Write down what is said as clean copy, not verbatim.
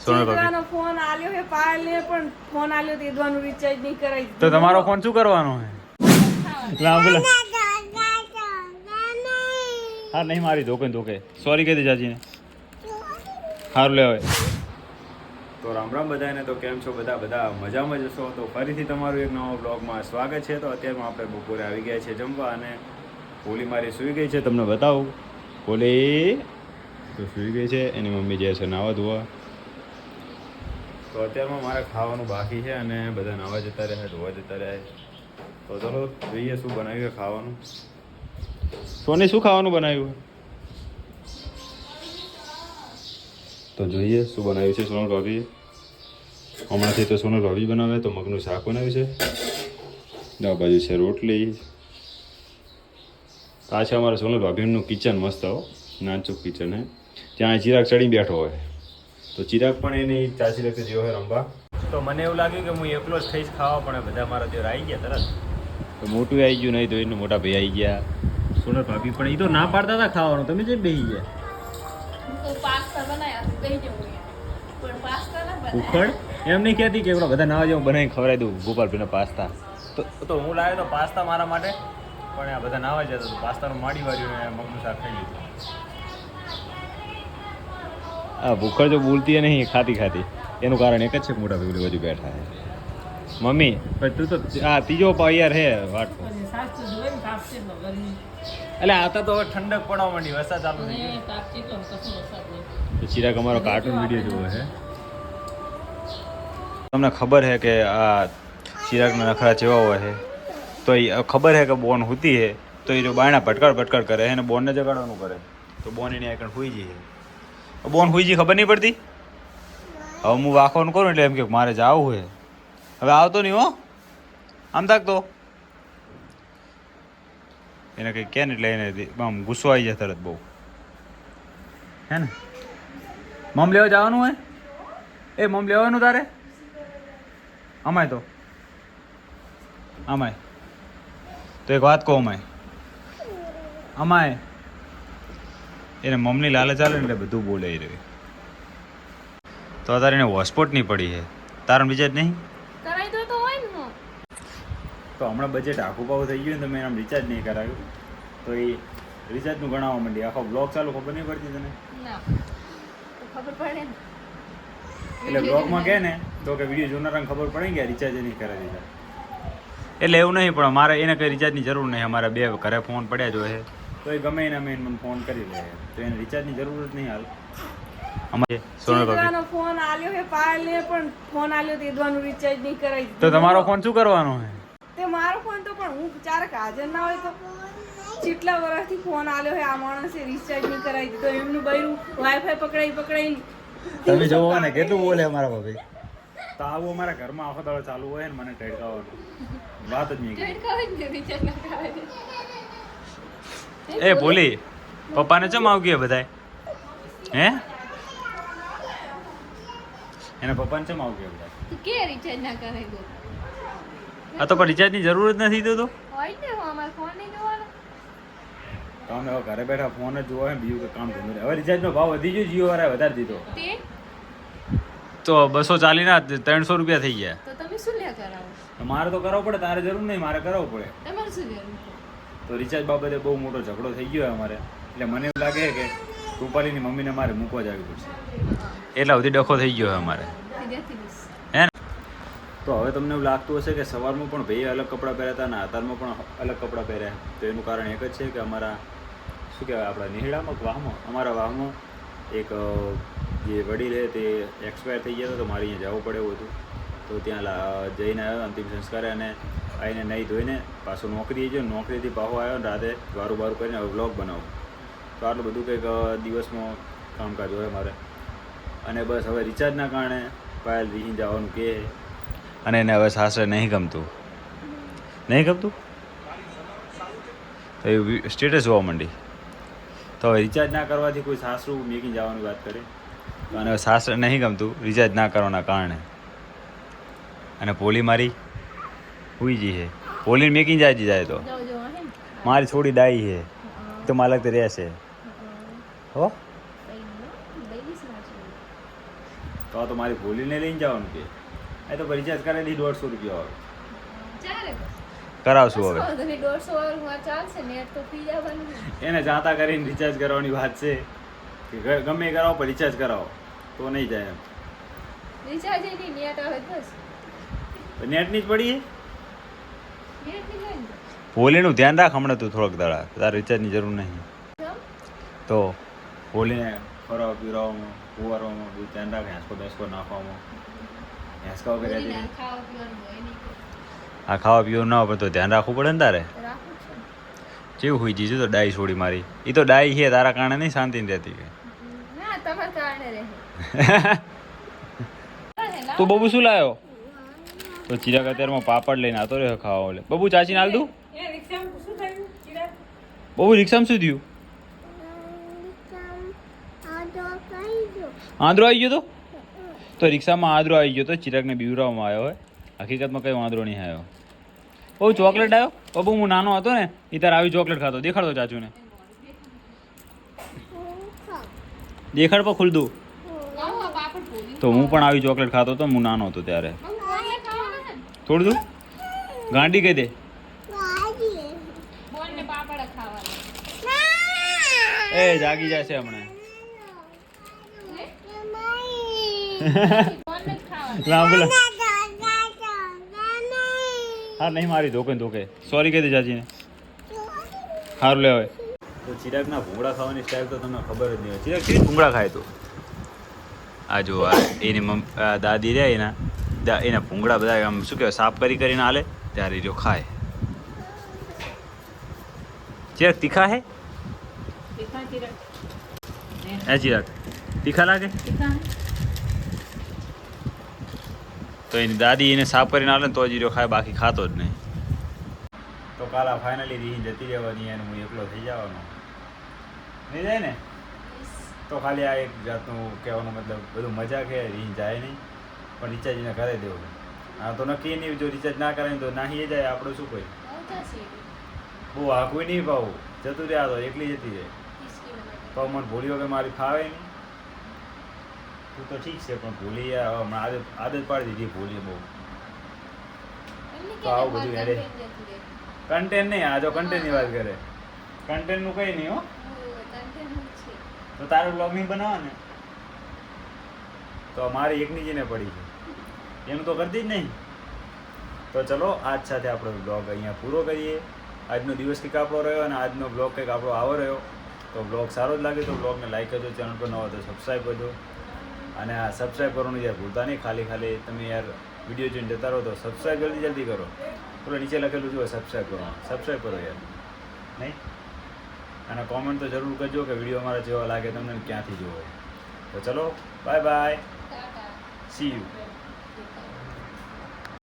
સોનલભાઈ phone આલ્યો હે પાયલ ને પણ ફોન આલ્યો તો એદવાનું રિચાર્જ નહીં કરાઈ તો તમારો ફોન શું કરવાનો હે લાંબલા હા નહીં મારી ધોકે સોરી કહી દે જાજીને સારું લે હવે તો રામ રામ બધાને. તો કેમ છો બધા મજામાં જશો? તો ફરીથી તમારું એક નવા બ્લોગમાં સ્વાગત છે. તો અત્યારમાં આપણે બપોરે આવી ગયા છે જમવા અને પોલી મારી સૂઈ ગઈ છે. તમને બતાવું, પોલી તો સૂઈ ગઈ છે, એની મમ્મી જાય છે નાવા ધોવા. તો અત્યારમાં મારે ખાવાનું બાકી છે અને બધા નાવા જતા રહ્યા, ધોવા જતા રહ્યા. તો ચલો જોઈએ શું બનાવ્યું ખાવાનું. સોની શું ખાવાનું બનાવ્યું? તો જોઈએ શું બનાવ્યું છે સોનલ ભાભીએ. હમણાંથી તો સોનલ ભાભી બનાવે તો મગનું શાક બનાવ્યું છે. આ બાજુ છે રોટલી. આ છે અમારા સોનલ ભાભીનું કિચન, મસ્ત હો, નાનચુક કિચન હે. ત્યાં ચિરાગ ચડી બેઠો હોય તો ચિરાગ પણ એની ચાચી લગતી જેવો હોય રમવા. તો મને એવું લાગ્યું કે હું એકલો જ થઈશ ખાવા, પણ બધા મારા દેર આવી ગયા તરત. તો મોટું આવી ગયું, નહીં તો એનું મોટા ભાઈ આવી ગયા. સોનલ ભાભી પણ એ તો ના પાડતા હતા ખાવાનું, તમે જેમ બેસી ગયા. ઉખડ એમ નહીં કહેતી કે બધા નાવા જેવું બનાવીને ખવડાવી દઉં ગોપાલભાઈના પાસ્તા. તો હું લાવ્યો તો પાસ્તા મારા માટે, પણ આ બધા નાવા જતા તો પાસ્તાનું માડી વાળ્યું ને મગનું શાક ખાઈ લીધું. હા, ભૂખડ જો બોલતી નહીં ખાતી એનું કારણ એક જ છે, મોટા ભાઈ બાજુ બેઠા છે. મમ્મી તું તો આ ત્રીજો યાર હે વાટ. એટલે આતા તો હવે ઠંડક પડવા માંડી, વરસાદ ચાલુ થઈ ગયો. ચિરાગ અમારો કાર્ટૂન વિડીયો જોવો છે. તમને ખબર છે કે આ ચિરાગના નખરા જેવા હોય છે, તો એ ખબર છે કે બોન હોતી છે, તો એ જો બાયણા ભટકડ કરે છે અને બોનને જગાડવાનું કરે તો બોન એની આગળ હોઈ જઈએ. બોન હોઈ જઈ ખબર નહીં પડતી. હવે હું વાંખવાનું કરું એટલે એમ કે મારે જવું હોય. હવે આવતો નહીં હો, આમ તાકતો એને કંઈ કે ને એટલે એને આમ ગુસ્સો આવી જાય તરત બહુ, હે ને. મમ લેવા જવાનું હોય? એ મમ લેવાનું તારે? અમાય તો એક વાત કહું, અમાય એને મમ્મની લાલચ ચાલે ને એટલે બધું બોલે રહ્યું. તો અત્યારે એને હોસ્પોટ નહીં પડી છે, તારણ બીજા જ નહીં કરાઈ દો તો હોય ને. તો હમણાં બજેટ આખું પાવું થઈ ગયું ને તો મેં એમ રિચાર્જ નહીં કરાવ્યું, તો એ રિચાર્જનું ગણાવવા માંડી. આખો બ્લોગ ચાલુ ખબર નહીં પડતી તને? ખબર પડે ને એટલે બ્લોગમાં કહે ને તો કે વિડીયો જોનારાને ખબર પડે કે રિચાર્જ નહીં કરાવી દીધા. એટલે એવું નહીં, પણ મારે એને કંઈ રિચાર્જની જરૂર નહીં. અમારા બે ઘરે ફોન પડ્યા જ હોય તો એ ગમે એને અમે મને ફોન કરી લે, તો એને રિચાર્જની જરૂર જ નહીં હાલ. અમારે સોનલ ભાભી ફોન આલ્યો હે પાયલ ને પણ ફોન આલ્યો તો એદવાનું રિચાર્જ નહીં કરાઈ. તો તમારો ફોન શું કરવાનો હે? તે મારો ફોન તો પણ હું ચારક હાજર ના હોય તો કેટલા વર્ષથી ફોન આલ્યો હે આ માણસે રિચાર્જ નહીં કરાવી દીધો. એમનું બૈરું વાઈફાઈ પકડાઈ તમે જોવો ને કેટલું બોલે અમારા ભાભી. તો આવું અમારા ઘરમાં આખો દાડો ચાલુ હોય ને મને ટડકાવવાનું વાત જ નહીં. એ બોલી પપ્પાને ચમ આવ ગયા બધાય? હે એના પપ્પાને ચમ આવ ગયા બધા? કે રિચાર્જ ના કરાઈ દો. આ તો પણ રિચાર્જની જરૂર જ નથી. તો હોય ને અમાર ફોન નહીં જોવાનો. તો અમે હવે ઘરે બેઠા ફોન જ જોવા બીજું કે કામ ધંધો. હવે રિચાર્જનો ભાવ વધી ગયો, જીઓ વાળાએ વધારી દીધો. તો 240 ના 300 રૂપિયા થઈ ગયા. તો તમે શું લ્યા કરાવો? મારે તો કરાવવું પડે, તારે જરૂર નહીં, મારે કરાવવું પડે. તમારે શું જરૂર? તો રિચાર્જ બાબતે બહુ મોટો ઝઘડો થઈ ગયો અમારે. એટલે મને એવું લાગે કે રૂપાલીની મમ્મીને મારે મૂકવા જ આવી પડશે. એટલા સુધી ડખો થઈ ગયો અમારે, હે ને. તો હવે તમને એવું લાગતું હશે કે સવારમાં પણ ભાઈએ અલગ કપડાં પહેર્યા હતા અને અત્યારમાં પણ અલગ કપડાં પહેર્યા. તો એનું કારણ એક જ છે કે અમારા શું કહેવાય, આપણા નિહળામાં અમારા વાહમાં એક જે વડીલ છે તે એક્સપાયર થઈ ગયા હતા, તો મારે અહીંયા જવું પડે એવું હતું. તો ત્યાં જઈને આવ્યો અંતિમ સંસ્કારે, અને આવીને નહીં ધોઈને પાછો નોકરીએ ગયો. નોકરીથી પાછો આવ્યો ને રાતે બારું કરીને હવે બ્લોગ બનાવો. તો આટલું બધું કંઈક દિવસમાં કામકાજ હોય મારે. અને બસ હવે રિચાર્જના કારણે પાયલ રીહી જવાનું કહે, અને એને હવે સાસરે નહીં ગમતું તો એ સ્ટેટસ જોવા માંડી. તો હવે રિચાર્જ ના કરવાથી કોઈ સાસરું મેકીને જવાની વાત કરે. અને હવે સાસરે નહીં ગમતું રિચાર્જ ના કરવાના કારણે. અને પોલી મારી હુઈ જી છે, પોલીને મેકીને જાય તો મારી થોડી ડાઈ છે તો માલક તો રહેશે હો. તો આ તો મારી ભૂલીને લઈને જવાનું કે એ તો રિચાર્જ કરાવી દી 150 રૂપિયા વાળું ચાલે કરાવશું હવે 150 વાળું ચાલશે નેટ તો ફ્રી જવાનું એને જાતા કરીને રિચાર્જ કરવાની વાત છે કે ગમે એ કરાવો પણ રિચાર્જ કરાવો તો નહીં જાય એમ રિચાર્જ નહીં નેટ આવે બસ નેટની જ પડી નેટ ની લઈને ભોલીનું ધ્યાન રાખ હમણાં તું થોડોક દાડા તારે રિચાર્જની જરૂર નહીં તો ભોલીને ફરવા પીરવામાં કુવારવામાં બધું ધ્યાન રાખ હેંસકો બેસકો નાખવામાં હેંસકા વગર રહેતી નહીં. ખાવા પીવાનું હોય નહીં આ ખાવા પીવાનું ના હોય તો ધ્યાન રાખવું પડે ને તારે રાખું છું જેવું હોય જીજુ તો ડાઈ છોડી મારી એ તો ડાઈ છે તારા કારણે નહીં શાંતિ રહેતી કે ના તમારા કારણે રહે તું બબુ શું લાવ્યો તો ચિરાગ અત્યારમાં પાપડ લઈને આતો રહ્યો ખાવા ઓલે બબુ ચાચીને હાલ દઉં બબુ રિક્ષામાં શું થયું આંધળો આવી ગયો તો રિક્ષામાં આંધળો આવી ગયો તો ચિરાગને બીવરાવવામાં આવ્યો હોય હકીકતમાં કઈ વાંધો નહીં આવ્યો બહુ ચોકલેટ આવ્યો બબુ હું નાનો હતો ને એ તારે આવી ચોકલેટ ખાતો દેખાડતો ચાચુને દેખાડ પર ખુલ દઉં તો હું પણ આવી ચોકલેટ ખાતો હતો હું નાનો હતો ત્યારે થોડું દઉં ગાંડી કહી દે એ જાગી જશે હમણાં બોલા હા નહીં મારી ધોકે સોરી કહી દે ચાચીને સારું લે હવે તો ચિરાગના ભૂંગળા ખાવાની સ્ટાઇલ તો તમને ખબર જ નહીં હોય ચિરાગ કેવી ભૂંગળા ખાય તો આ જો આ એની દાદી રહ્યા એના ભૂંગળા બધા આમ શું કહેવાય સાફ કરીને હાલે ત્યારે જો ખાય ચિરાગ તીખા હે હે ચિરાગ તીખા લાગે તો એની દાદી એને સાફ કરીને હાલે ને તો જ હીરો ખાય બાકી ખાતો જ નહીં તો કાલા ફાઇનલી રીહ જતી રહેવાની અને હું એકલો થઈ જવાનો નહીં જાય ને તો ખાલી આ એક જાતનું કહેવાનો મતલબ બધું મજા કે રીહ જાય નહીં પણ રિચાર્જને કરે દેવું હા તો નક્કી નહીં જો રિચાર્જ ના કરે તો નાહી જાય આપણે શું કોઈ બહુ હાકવી નહીં પાવું જતું રહ્યા તો એકલી જતી રહે તો મને ભૂલી વગર મારી ફાવે નહીં તું તો ઠીક છે પણ ભૂલી આદત પાડી દીધી ભૂલી બહુ તો આવું બધું હેડે કન્ટેન્ટ નહીં આ જો કન્ટેન્ટની વાત કરે કન્ટેન્ટનું કંઈ નહીં હો તો તારું બ્લોગ નહીં બનાવવા ને તો મારી એકની જ ને પડી છે એનું તો કરતી જ નહીં તો ચલો આજ સાથે આપણો બ્લોગ અહીંયા પૂરો કરીએ આજનો દિવસ કંઈક આપણો રહ્યો અને આજનો બ્લોગ કંઈક આપણો આવો રહ્યો તો બ્લોગ સારો જ લાગે તો બ્લોગને લાઈક કરજો ચેનલ પર ન હોય તો સબસ્ક્રાઈબ કરજો અને આ સબસ્ક્રાઈબ કરવાનું યાર ભૂલતા નહીં ખાલી તમે યાર વિડીયો જોઈને જતા રહો તો સબસ્ક્રાઈબ જલ્દી કરો થોડું નીચે લખેલું જો સબસ્ક્રાઈબ કરવાનું સબસ્ક્રાઈબ કરો યાર નહીં અને કોમેન્ટ તો જરૂર કરજો કે વિડીયો અમારા જેવા લાગે તમને ક્યાંથી જોવો તો ચલો બાય સી યુ